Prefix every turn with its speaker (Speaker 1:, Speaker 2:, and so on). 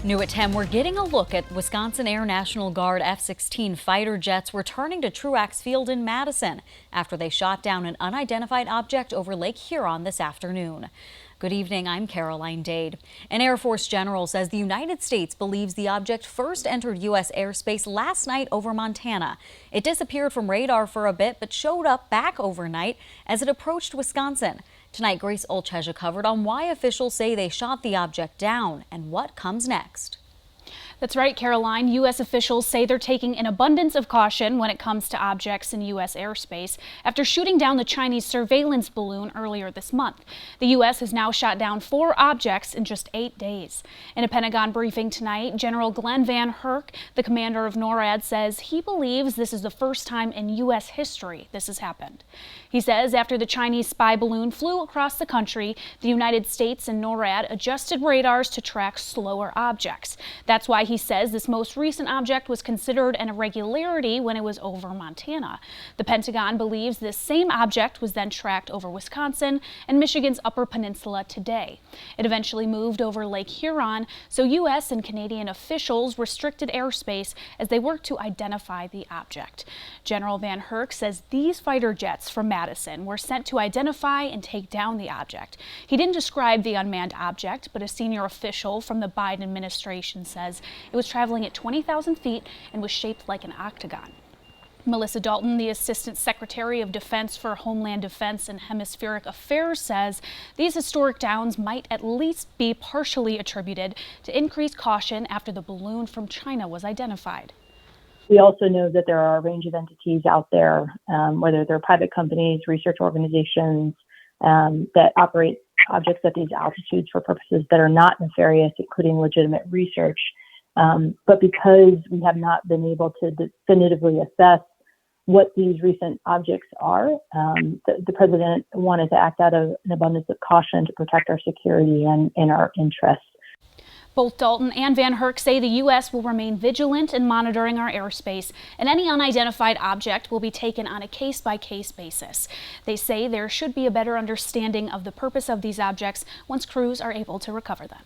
Speaker 1: New at 10, we're getting a look at Wisconsin Air National Guard F-16 fighter jets returning to Truax Field in Madison after they shot down an unidentified object over Lake Huron this afternoon. Good evening, I'm Caroline Dade. An Air Force general says the United States believes the object first entered U.S. airspace last night over Montana. It disappeared from radar for a bit, but showed up back overnight as it approached Wisconsin. Tonight, Grace Olcheja covered on why officials say they shot the object down and what comes next.
Speaker 2: That's right, Caroline. U.S. officials say they're taking an abundance of caution when it comes to objects in U.S. airspace after shooting down the Chinese surveillance balloon earlier this month. The U.S. has now shot down 4 objects in just 8 days. In a Pentagon briefing tonight, General Glenn Van Herk, the commander of NORAD, says he believes this is the first time in U.S. history this has happened. He says after the Chinese spy balloon flew across the country, the United States and NORAD adjusted radars to track slower objects. That's why he says this most recent object was considered an irregularity when it was over Montana. The Pentagon believes this same object was then tracked over Wisconsin and Michigan's Upper Peninsula today. It eventually moved over Lake Huron, so U.S. and Canadian officials restricted airspace as they worked to identify the object. General Van Herk says these fighter jets from Madison were sent to identify and take down the object. He didn't describe the unmanned object, but a senior official from the Biden administration says it was traveling at 20,000 feet and was shaped like an octagon. Melissa Dalton, the Assistant Secretary of Defense for Homeland Defense and Hemispheric Affairs, says these historic downs might at least be partially attributed to increased caution after the balloon from China was identified.
Speaker 3: We also know that there are a range of entities out there, whether they're private companies, research organizations, that operate objects at these altitudes for purposes that are not nefarious, including legitimate research. But because we have not been able to definitively assess what these recent objects are, the president wanted to act out of an abundance of caution to protect our security and our interests.
Speaker 2: Both Dalton and Van Herk say the U.S. will remain vigilant in monitoring our airspace, and any unidentified object will be taken on a case-by-case basis. They say there should be a better understanding of the purpose of these objects once crews are able to recover them.